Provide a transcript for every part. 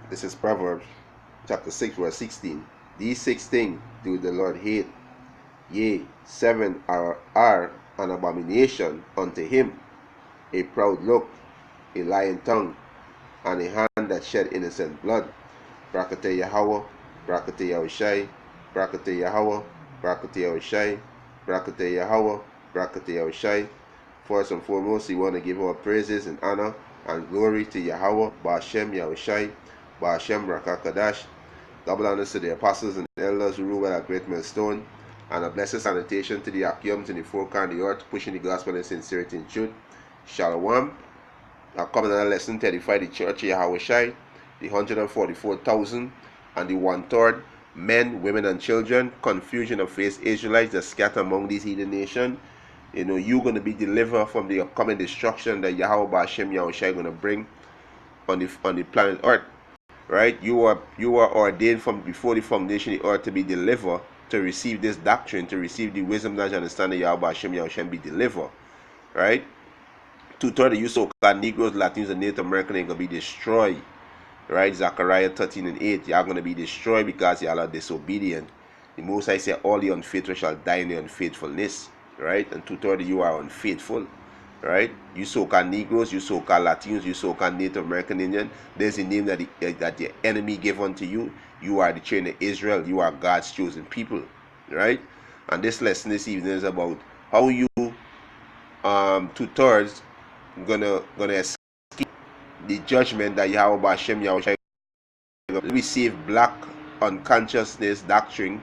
This is Proverbs chapter 6, verse 16. These 6 things do the Lord hate. Yea, 7 are an abomination unto him: a proud look, a lying tongue, and a hand that shed innocent blood. Brakate Yahweh, Brakate Yahushai, Brakate Yahweh, Brakate Yahushai, Brakate Yahweh, Brakate Yahushai. First and foremost, we want to give our praises and honor and glory to Yahweh, Ba'ashem Yahushai, Ba'ashem Rakakadash. Double honors to the apostles and elders who rule at a great millstone, and a blessed salutation to the Akiums in the four corners of the earth, pushing the gospel in sincerity and truth. Shalom. Now, coming another lesson to edify the church of Yahushai, the 144,000 and the 1/3 men, women, and children, confusion of face Israelites that scatter among these heathen nations. You're going to be delivered from the upcoming destruction that Yahweh Ba'ashem Yahushai going to bring on the planet Earth. Right? You are ordained from before the foundation of the earth to be delivered, to receive this doctrine, to receive the wisdom, knowledge, and understanding of Yahweh Ba'ashem Yahushai and be delivered. Right? 2/3 of you so-called Negroes, Latinos, and Native Americans are going to be destroyed. Right? Zechariah 13:8. Y'all going to be destroyed because y'all are disobedient. The Most High said, all the unfaithful shall die in their unfaithfulness. Right? And 2/3 of you are unfaithful. Right? You so-called Negroes, you so-called Latinos, you so-called Native American Indian. There's a name that the enemy gave unto you. You are the children of Israel. You are God's chosen people. Right? And this lesson this evening is about how you 2/3 gonna escape the judgment that Yahweh Ba'ashem Yahushua receive. Black unconsciousness doctrine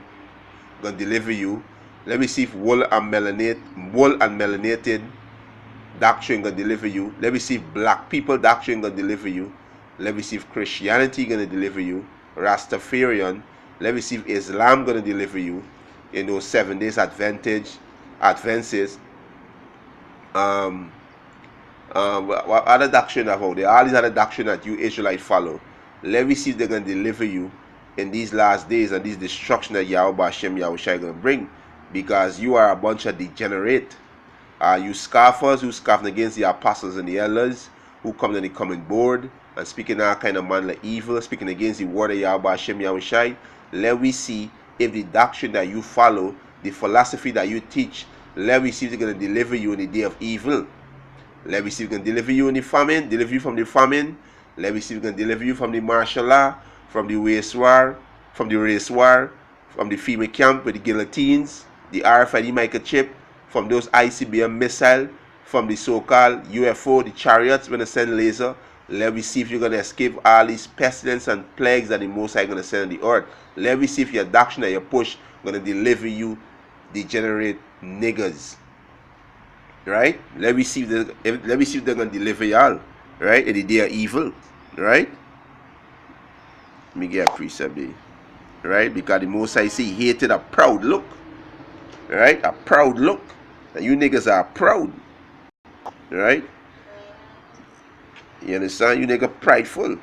gonna deliver you. Let me see if wool and melanated doctrine gonna deliver you. Let me see if black people doctrine gonna deliver you. Let me see if Christianity gonna deliver you. Rastafarian. Let me see if Islam gonna deliver you. 7 days advances. What other doctrine about there? All these other doctrine that you Israelites follow. Let me see if they're gonna deliver you in these last days and this destruction that Yahweh Ba'ashem Yahushai gonna bring, because you are a bunch of degenerate. You scoffers who scoffing against the apostles and the elders, who come to the coming board and speaking all kind of manner evil, speaking against the word of Yahweh Ba'ashem Yahushai. Let me see if the doctrine that you follow, the philosophy that you teach, let me see if they're gonna deliver you in the day of evil. Let me see if we can deliver you in the famine, deliver you from the famine. Let me see if we can deliver you from the martial law, from the race war, from the female camp with the guillotines, the RFID microchip, from those ICBM missile, from the so-called UFO, the chariots when they send laser. Let me see if you're going to escape all these pestilence and plagues that the Most High going to send on the earth. Let me see if your doctrine that you push going to deliver you, degenerate niggers. Right? Let me see if they're gonna deliver y'all, right, in the day of evil. Right? Let me get a precept there. Right? Because the Most High say he hated a proud look. Right? A proud look. And you niggas are proud. Right? You understand? You niggas prideful.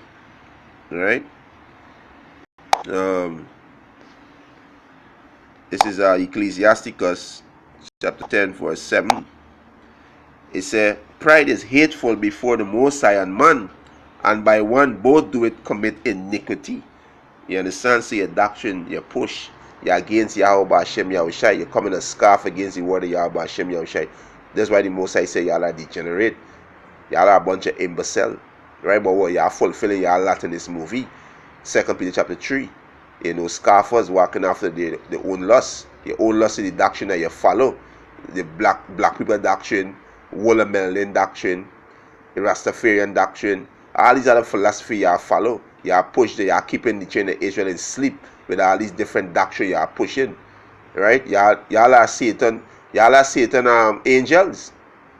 Right? This is Ecclesiasticus chapter 10 verse 7. It said, pride is hateful before the Most High and man, and by one both do it commit iniquity. You understand? So your doctrine, your push, you're against Yahweh Ba'ashem Yahushai. You're coming to scoff against the word of Yahweh Ba'ashem Yahushai. That's why the Most High say y'all are degenerate. Y'all are a bunch of imbecile. Right? But what y'all fulfilling y'all lot in this movie. 2 Peter chapter 3. Scoffers walking after their own lust. Your own lust is the doctrine that you follow. The black people doctrine, Wool and Melanin doctrine, the Rastafarian doctrine, all these other philosophy y'all follow. Y'all push, y'all keeping the chain of Israel in sleep with all these different doctrine y'all pushing. Right? Y'all are Satan angels.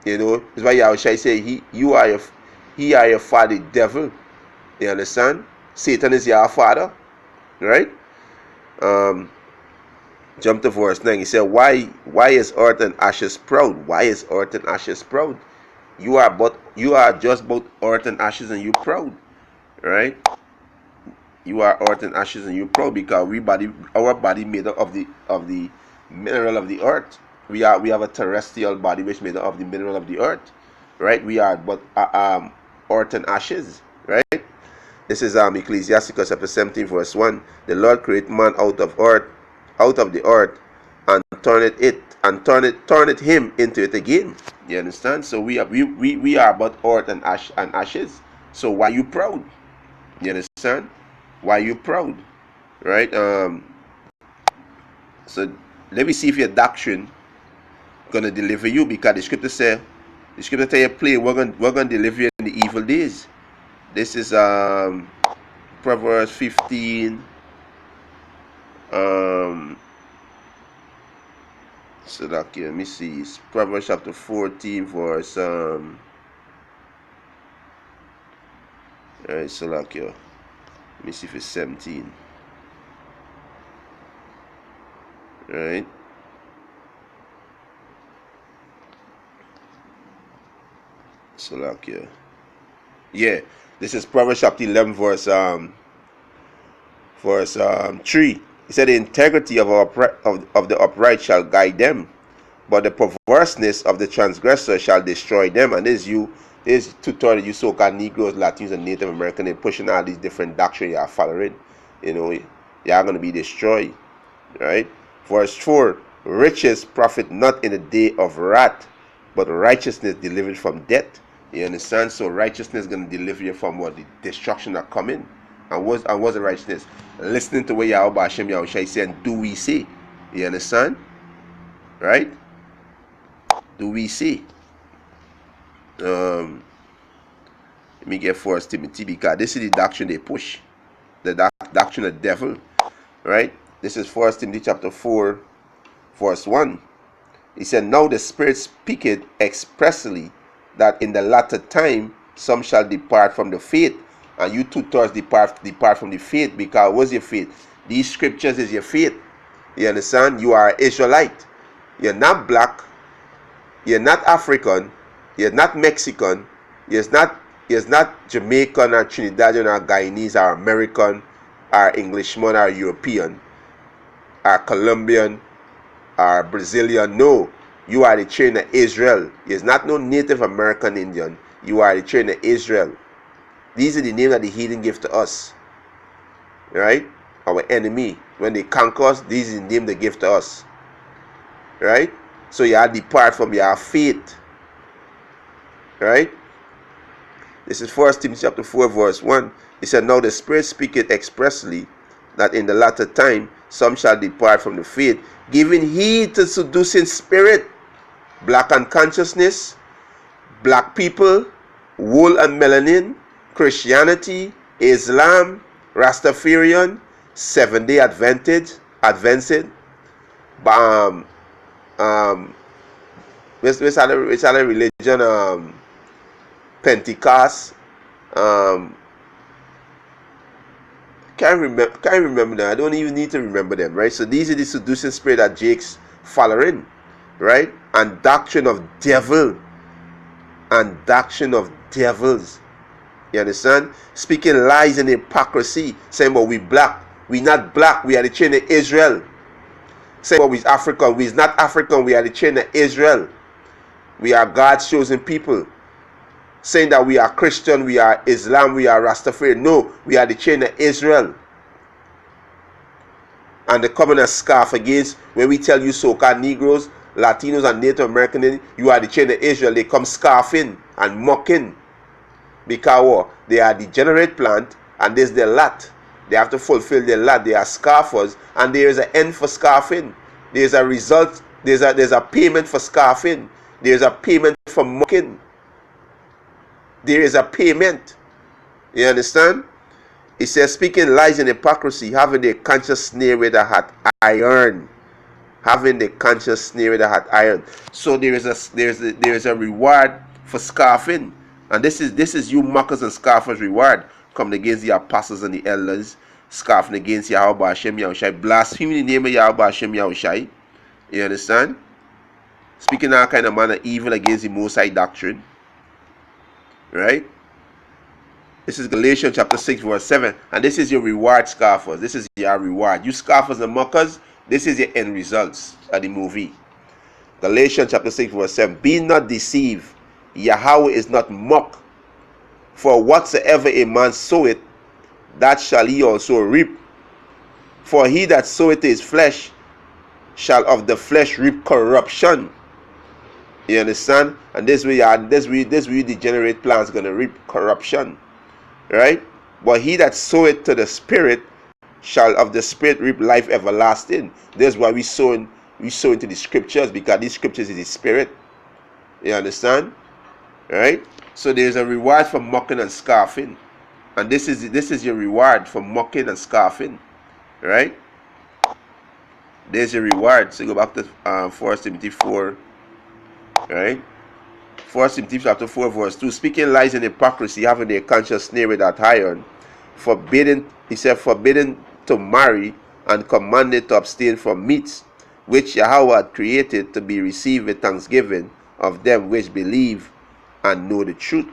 That's why y'all shall say he are your father, the devil. You understand? Satan is your father. Right? Jump to verse 9. He said, why is earth and ashes proud? Why is earth and ashes proud? You are just both earth and ashes, and you proud. Right? You are earth and ashes, and you proud because our body made up of the mineral of the earth. We have a terrestrial body which made up of the mineral of the earth. Right? We are but earth and ashes. Right? This is Ecclesiasticus chapter 17 verse 1. The Lord created man out of the earth, and turn it him into it again. You understand? So we are but earth and ashes. So why you proud? You understand? Why you proud? Right? So let me see if your doctrine gonna deliver you, because the scripture tell you play, we're gonna deliver you in the evil days. This is Proverbs 15. So that, let me see. It's Proverbs chapter 14 verse alright, so like, let me see if it's 17. Right? So like, yeah, this is Proverbs chapter 11 verse 3. He said, the integrity of the upright shall guide them, but the perverseness of the transgressor shall destroy them. And this tutorial, you so-called Negroes, Latinos, and Native Americans, they're pushing all these different doctrines you are following. You know, you are going to be destroyed. Right? Verse 4, riches profit not in the day of wrath, but righteousness delivered from death. You understand? So righteousness is going to deliver you from what? The destruction that coming. And what's the righteousness? Listening to what Yahweh Hashem Yahushua is saying, do we see? You understand? Right? Do we see? Let me get 1 Timothy, because this is the doctrine they push. The doctrine of the devil. Right? This is 1 Timothy chapter 4, verse 1. He said, now the Spirit speaketh expressly that in the latter time some shall depart from the faith. And you two-thirds depart from the faith, because what's your faith? These scriptures is your faith. You understand? You are an Israelite. You're not black. You're not African. You're not Mexican. You're not Jamaican or Trinidadian or Guyanese or American or Englishman or European or Colombian or Brazilian. No. You are the children of Israel. You're not no Native American Indian. You are the children of Israel. These are the names that the heathen give to us. Right? Our enemy. When they conquer us, these are the names they give to us. Right? So you are depart from your faith. Right? This is 1 Timothy chapter 4 verse 1. He said, now the Spirit speaketh expressly that in the latter time some shall depart from the faith, giving heed to seducing spirit, black unconsciousness, black people, wool and melanin, Christianity, Islam, Rastafarian, Seventh-day Adventist, which other religion, Pentecost, can't remember them. I don't even need to remember them, right? So these are the seducing spirit that Jake's following, right? And doctrine of devil, and doctrine of devils. You understand? Speaking lies and hypocrisy, saying, well, we black. We not black. We are the children of Israel. Saying, well, we African. We is not African. We are the children of Israel. We are God's chosen people. Saying that we are Christian, we are Islam, we are Rastafari. No, we are the children of Israel. And the covenant scarf against, when we tell you so-called Negroes, Latinos, and Native Americans, you are the children of Israel. They come scarfing and mocking. Because they are degenerate plant, and there's their lot. They have to fulfill their lot. They are scarfers, and there is an end for scarfing. There's a result. There's a payment for scarfing. There's a payment for mocking. There is a payment. You understand? It says, speaking lies and hypocrisy, having the conscience snare with a hot iron. Having the conscience snare with a hot iron. So there is a reward for scarfing. And this is you mockers and scoffers reward, coming against the apostles and the elders, scoffing against Yahweh Hashem Yahushai, blaspheming the name of Yahweh Hashem Yahushai. You understand? Speaking all kind of manner evil against the Most High doctrine. Right? This is Galatians chapter 6 verse 7. And this is your reward, scoffers. This is your reward. You scoffers and mockers, this is your end results of the movie. Galatians chapter 6 verse 7. Be not deceived. Yahweh is not mocked. For whatsoever a man soweth, that shall he also reap. For he that soweth his flesh shall of the flesh reap corruption. You understand? And this way, degenerate plants gonna reap corruption, right? But he that soweth to the spirit shall of the spirit reap life everlasting. That's why we sow into the scriptures, because these scriptures is the spirit. You understand? Right? So there's a reward for mocking and scoffing, and this is your reward for mocking and scoffing, right? There's your reward. So go back to 1 Timothy 4, right? 1 Timothy chapter 4 verse 2. Speaking lies and hypocrisy, having their conscience snared with that iron, forbidden, he said, forbidden to marry, and commanded to abstain from meats, which Yahweh had created to be received with thanksgiving of them which believe and know the truth.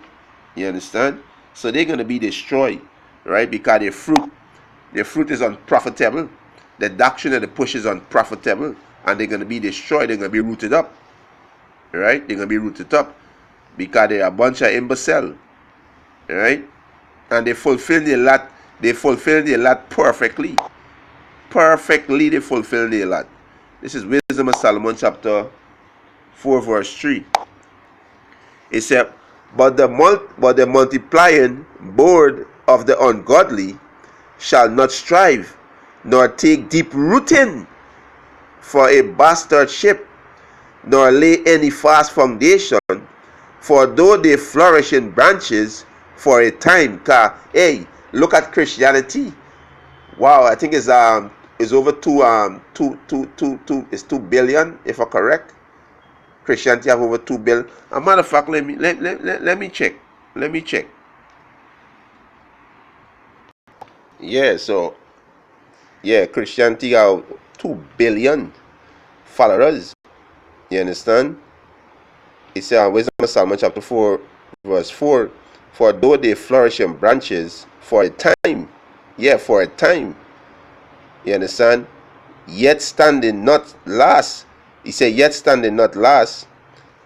You understand? So they're going to be destroyed, right? Because their fruit is unprofitable. The doctrine of the push is unprofitable, and they're going to be destroyed. They're going to be rooted up, right? They're going to be rooted up because they're a bunch of imbecile, right? And they fulfill the lot. They fulfill the lot perfectly. Perfectly, they fulfill the lot. This is Wisdom of Solomon chapter 4 verse 3. It said, but the multiplying board of the ungodly shall not strive, nor take deep rooting for a bastardship, nor lay any fast foundation. For though they flourish in branches for a time, hey, look at Christianity. Wow, I think it's over it's 2 billion, if I'm correct. Christianity have over 2 billion. As a matter of fact, let me check. Let me check. Yeah, so Christianity have 2 billion followers. You understand? It says Wisdom of Solomon chapter 4 verse 4. For though they flourish in branches for a time, for a time, you understand, yet standing not last. He said, yet standing not last,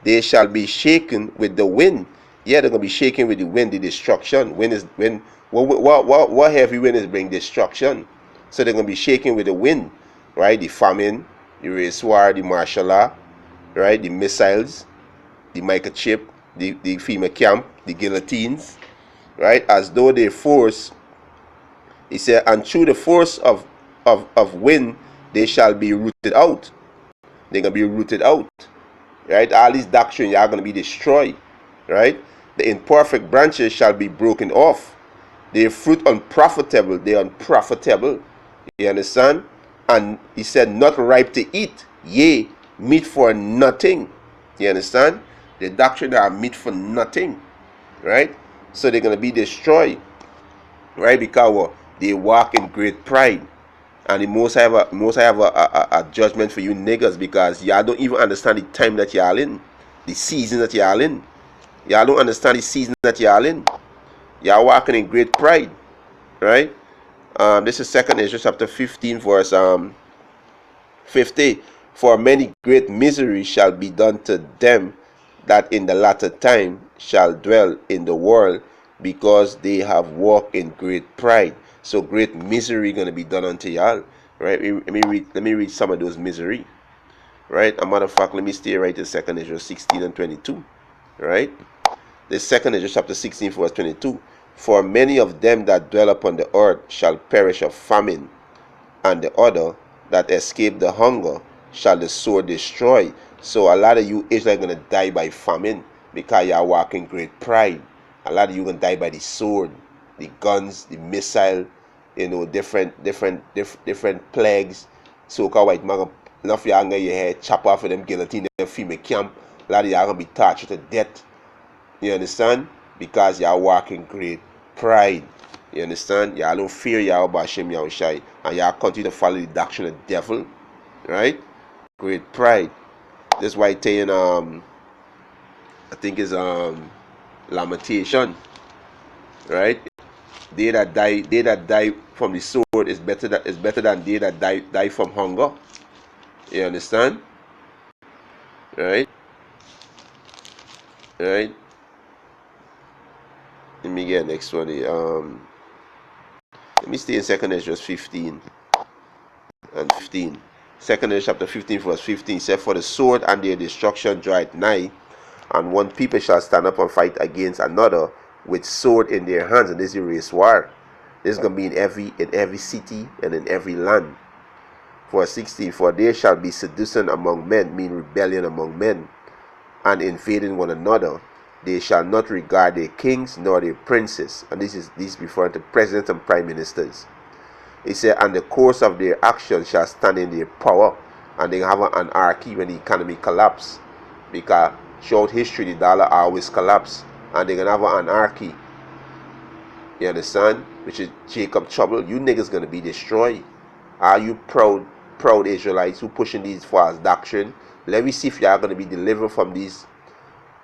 they shall be shaken with the wind. Yeah, they're gonna be shaken with the wind, the destruction. What heavy wind is bring destruction? So they're gonna be shaken with the wind, right? The famine, the racewar, the martial law, right? The missiles, the microchip, the FEMA camp, the guillotines, right? As though they force. He said, and through the force of wind, they shall be rooted out. They're gonna be rooted out, right? All these doctrines are gonna be destroyed, right? The imperfect branches shall be broken off. Their fruit unprofitable. They're unprofitable. You understand? And he said, not ripe to eat, yea, meat for nothing. You understand? The doctrine are meat for nothing, right? So they're gonna be destroyed, right? Because they walk in great pride. And the most I have a judgment for you niggas, because y'all don't even understand the time that y'all in, the season that y'all in. Y'all don't understand the season that y'all in. Y'all walking in great pride, right? This is 2 Ezra chapter 15 verse 50. For many great miseries shall be done to them that in the latter time shall dwell in the world, because they have walked in great pride. So great misery gonna be done unto y'all, right? Let me read some of those misery, right? A matter of fact, let me stay right in 2 Ezra 16 and 22, right? The 2 Ezra chapter 16 verse 22. For many of them that dwell upon the earth shall perish of famine, and the other that escape the hunger shall the sword destroy. So a lot of you Israel are gonna die by famine, because you are walking great pride. A lot of you gonna die by the sword, the guns, the missile, different plagues. So called white man, enough y'all gonna your head chop off of them guillotine, them female camp. A lot of y'all gonna be tortured to death. You understand? Because y'all walking great pride. You understand? Y'all don't fear Yahweh Hashem Yahushai, and y'all continue to follow the doctrine of the devil, right? Great pride. That's why it's saying, I think it's lamentation, right? They that die from the sword is better than they that die from hunger. You understand? Right? Right? Let me get next one. Let me stay in 2nd Ezra 15 and 15. 2nd Ezra chapter 15 verse 15 said, for the sword and their destruction draweth nigh, and one people shall stand up and fight against another with sword in their hands. And this is a race war. This is going to be in every city and in every land. Verse 16, for there shall be seduction among men, mean rebellion among men, and invading one another. They shall not regard their kings nor their princes. And this is referring to presidents and prime ministers. He said, and the course of their actions shall stand in their power. And they have an anarchy when the economy collapse. Because throughout history, the dollar always collapse. And they're going to have an anarchy. You understand? Which is Jacob trouble. You niggas going to be destroyed. Are you proud Israelites who pushing these false doctrine? Let me see if you are going to be delivered from these.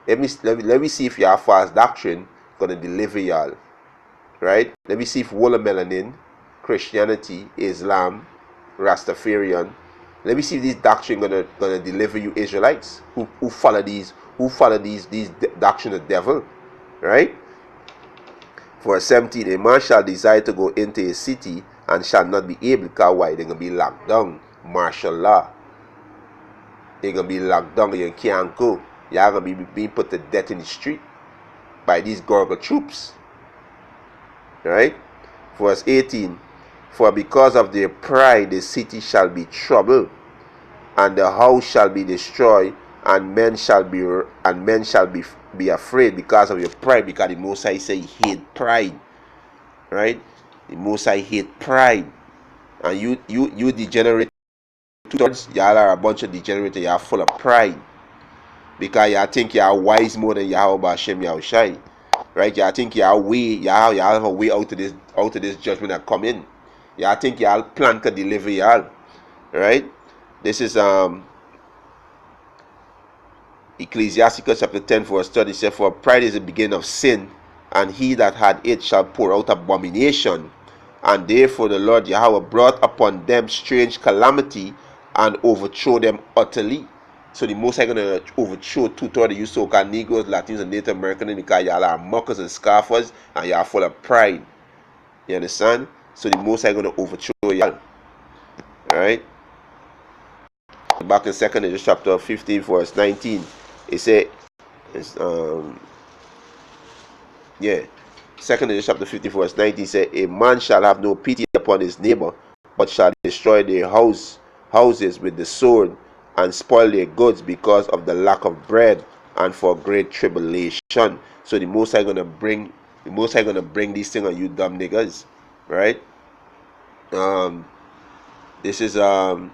Let me see if your false doctrine going to deliver y'all. Right? Let me see if Walla Melanin, Christianity, Islam, Rastafarian. Let me see if this doctrine gonna deliver you Israelites who follow these doctrine of the devil. Right? Verse 17, a man shall desire to go into a city and shall not be able, because why? They're gonna be locked down. Martial law. They're gonna be locked down. You can't go. You're gonna be being put to death in the street by these Gorgon troops. Right? Verse 18, for because of their pride the city shall be troubled, and the house shall be destroyed, and men shall be afraid because of your pride. Because the Most High say he hate pride. Right? The Most High hate pride. And you degenerate. Two-thirds, y'all are a bunch of degenerates. Y'all full of pride. Because y'all think y'all wise more than Yahweh Hashem Yahushai. Right? Y'all think y'all have a way out of this judgment that come in. Y'all think y'all plan to deliver y'all. Right? This is Ecclesiasticus chapter 10 verse 30 says, for pride is the beginning of sin, and he that had it shall pour out abomination. And therefore the Lord Yahweh brought upon them strange calamity and overthrow them utterly. So the Most High going to overthrow two-thirds of you so-called Negroes, Latinos, and Native Americans, because y'all are mockers and scoffers, and y'all full of pride. You understand? So the Most High going to overthrow y'all. Alright? Back in 2nd Ezra chapter 15 verse 19, it said, 2nd Ezra chapter 15 verse 19 said, a man shall have no pity upon his neighbor, but shall destroy their houses with the sword, and spoil their goods because of the lack of bread, and for great tribulation. So the Most High gonna bring these things on you dumb niggas. Right? This is 2nd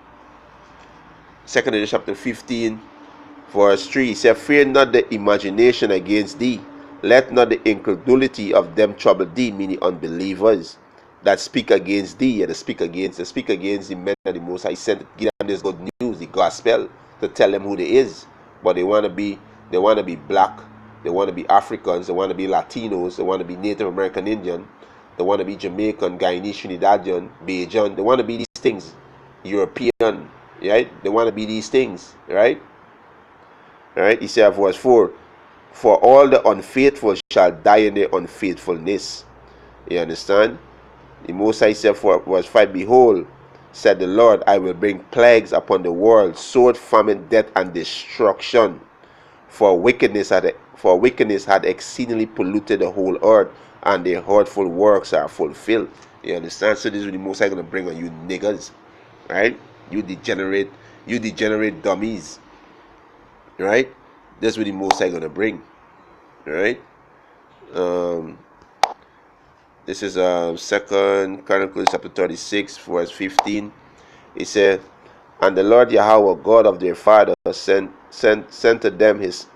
Ezra chapter 15 verse 3. He said, fear not the imagination against thee, let not the incredulity of them trouble thee, meaning unbelievers that speak against thee, and speak against the men that the Most High sent to give them this good news, the gospel, to tell them who they is. But they want to be black, they want to be Africans, they want to be Latinos, they want to be Native American Indian, they want to be Jamaican, Guyanese, Trinidadian, Bajan, they want to be these things, European, right? They want to be these things, right? Right? He said, verse 4, for all the unfaithful shall die in their unfaithfulness. You understand? The Most High said, for verse 5, behold, said the Lord, I will bring plagues upon the world, sword, famine, death, and destruction. For wickedness had exceedingly polluted the whole earth, and their hurtful works are fulfilled. You understand? So this is what the Most High going to bring on you niggas. Right? You degenerate dummies. Right? That's what the Most High going to bring. Right? This is 2nd Chronicles chapter 36 verse 15. He said, and the Lord Yahweh God of their fathers sent to them his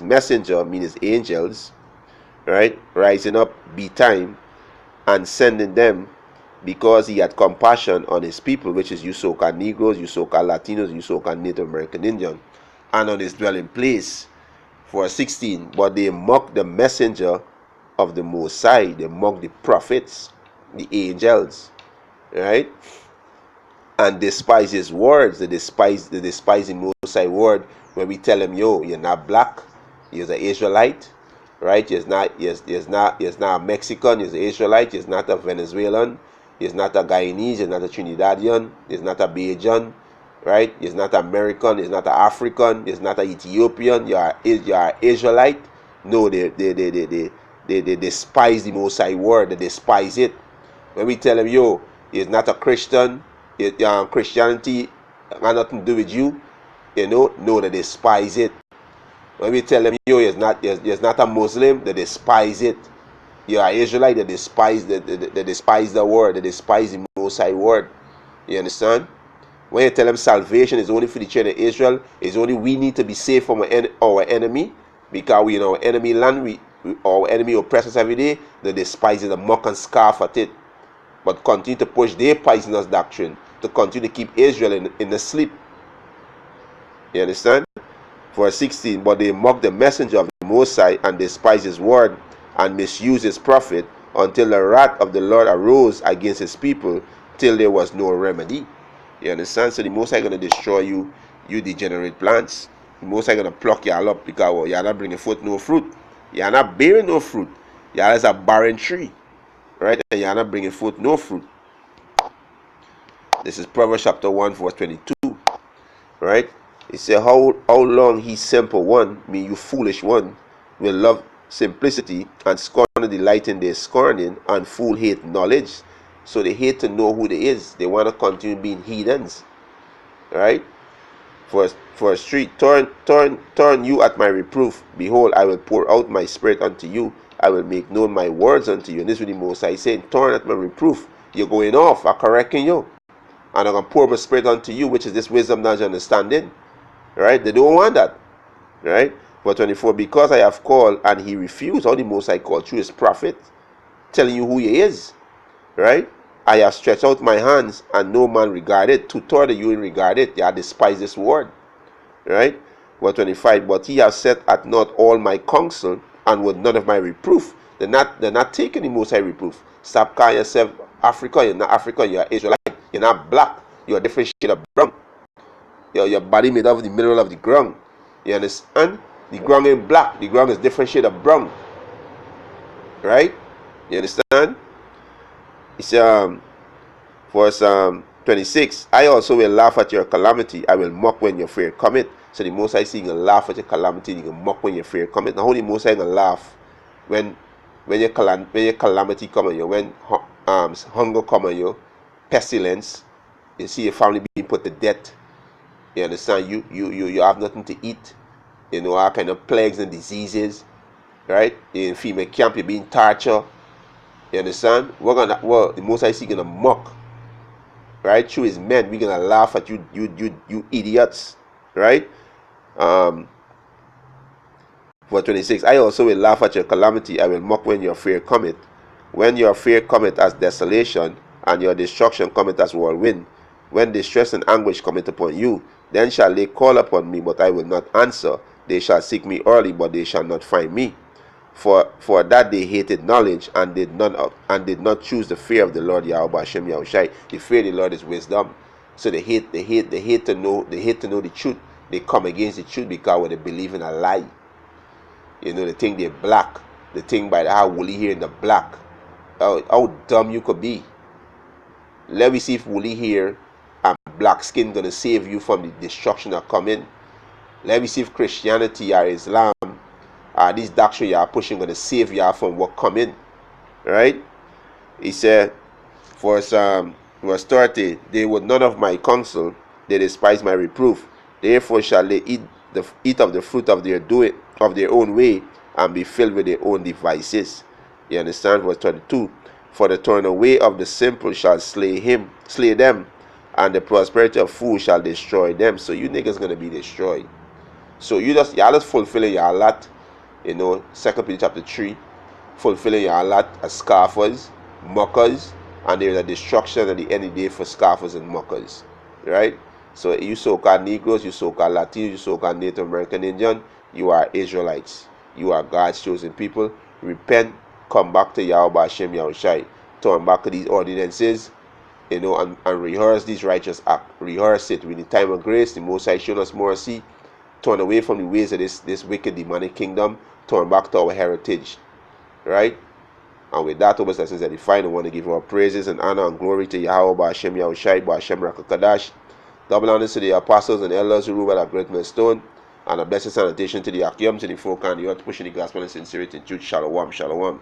messenger, meaning his angels, right, rising up betime and sending them, because he had compassion on his people, which is you so-called Negroes, you so-called Latinos, you so-called Native American Indian, and on his dwelling place. Verse 16, but they mocked the messenger of the Most High, they mocked the prophets, the angels, right, and despise his words. They despise the Most High word when we tell them, yo, you're not black, you're an Israelite, right? You're not a Mexican, you're an Israelite, you're not a Venezuelan, He's not a Guyanese, he's not a Trinidadian, he's not a Bajan, right? He's not American, he's not African, he's not an Ethiopian, you are Israelite. No, they despise the Most High word, they despise it. When we tell them, yo, he's not a Christian, Christianity got nothing to do with you, no, they despise it. When we tell them, yo, he's not a Muslim, they despise it. You are Israelite, they despise the word, they despise the Most High word. You understand? When you tell them salvation is only for the children of Israel, it's only we need to be safe from our enemy, because we in our enemy land, our enemy oppress us every day, they despise it, they mock and scoff at it. But continue to push their poisonous doctrine to continue to keep Israel in the sleep. You understand? Verse 16, but they mock the messenger of the Most High and despise his word and misuse his prophet until the wrath of the Lord arose against his people till there was no remedy. You understand? So the Most High going to destroy you degenerate plants. The Most High going to pluck y'all up because you're not bringing forth no fruit. You're not bearing no fruit. Y'all is a barren tree. Right? And you're not bringing forth no fruit. This is Proverbs chapter 1 verse 22. Right? It says, how long he simple one, mean you foolish one, will love simplicity and scorn the delight in their scorning, and fool hate knowledge. So they hate to know who they is. They want to continue being heathens. Right? Verse 3, turn you at my reproof. Behold, I will pour out my spirit unto you. I will make known my words unto you. And this is what the Most High saying, turn at my reproof. You're going off, I'm correcting you. And I'm going to pour my spirit unto you, which is this wisdom, knowledge, understanding. Right? They don't want that. Right? Verse 24, because I have called and he refused. How the Most High called through his prophet, telling you who he is. Right? I have stretched out my hands and no man regarded. To torture you in regarded. They have despised this word. Right? Verse 25, but he has set at naught all my counsel and with none of my reproof. They're not taking the Most High reproof. Stop calling yourself African. You're not African, you're Israelite. You're not black. You're a different shade of brown. Your body made of the mineral of the ground. You understand? The ground ain't black. The ground is different shade of brown. Right? You understand? It's verse 26. I also will laugh at your calamity. I will mock when your fear cometh. So the Most High saying you laugh at your calamity, you can mock when your fear cometh. Now how the Most High gonna laugh when your calamity come on you, when hunger come on you, pestilence, you see your family being put to death. You understand? You have nothing to eat. You know, all kind of plagues and diseases. Right? In female camp, you're being tortured. You understand? The Most High is gonna mock. Right? Through his men, we're gonna laugh at you idiots. Right? Verse 26. I also will laugh at your calamity. I will mock when your fear cometh. When your fear cometh as desolation, and your destruction cometh as whirlwind. When distress and anguish cometh upon you, then shall they call upon me, but I will not answer. They shall seek me early, but they shall not find me. For that they hated knowledge and did not choose the fear of the Lord Yahweh Hashem Yahushai. The fear of the Lord is wisdom. So they hate to know the truth. They come against the truth because they believe in a lie. You know, they think they're black. They think by how woolly hair in the black. How dumb you could be. Let me see if woolly hair and black skin gonna save you from the destruction that come in. Let me see if Christianity or Islam this doctrine you are pushing gonna save you from what come in. Right? He said, verse 30, they would none of my counsel, they despise my reproof. Therefore shall they eat of the fruit of their own way, and be filled with their own devices. You understand? Verse 22. For the turn away of the simple shall slay them, and the prosperity of fools shall destroy them. So you niggas gonna be destroyed. So y'all just fulfilling your lot, you know, 2 Peter chapter 3, fulfilling your lot as scoffers, mockers, and there's a destruction at the end of the day for scoffers and mockers. Right? So you so-called Negroes, you so-called Latinos, you so-called Native American Indian, you are Israelites. You are God's chosen people. Repent, come back to Yahweh Hashem Yahushai. Turn back to these ordinances, you know, and rehearse these righteous acts. Rehearse it. With the time of grace, the Most High showed us mercy. Turn away from the ways of this wicked demonic kingdom. Turn back to our heritage. Right? And with that, our blessings edifying, I want to give our praises and honor and glory to Yahweh, Ba'ashem Yahushai, Ba'ashem Rakakadash. Double honors to the apostles and elders who rule at a great millstone. And a blessed salutation to the Akim, to the folk and the earth, pushing the gospel in sincerity and truth. Shalom, shalom.